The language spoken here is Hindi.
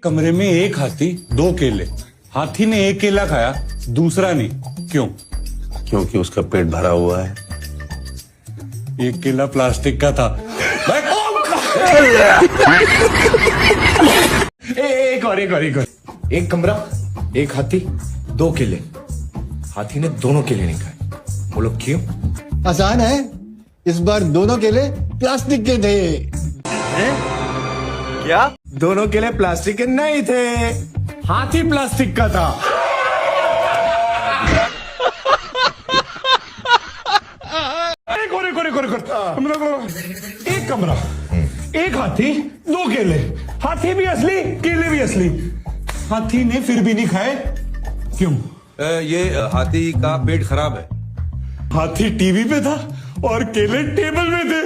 कमरे में एक हाथी दो केले, हाथी ने एक केला खाया दूसरा नहीं, क्यों? क्योंकि उसका पेट भरा हुआ है। एक केला प्लास्टिक का था। एक और। एक कमरा, एक हाथी, दो केले, हाथी ने दोनों केले नहीं खाए, बोलो क्यों? आसान है, इस बार दोनों केले प्लास्टिक के थे। क्या? दोनों केले प्लास्टिक के नहीं थे, हाथी प्लास्टिक का था। एक कमरा, एक हाथी, दो केले, हाथी भी असली केले भी असली, हाथी ने फिर भी नहीं खाए, क्यों? ये हाथी का पेट खराब है। हाथी टीवी पे था और केले टेबल में थे।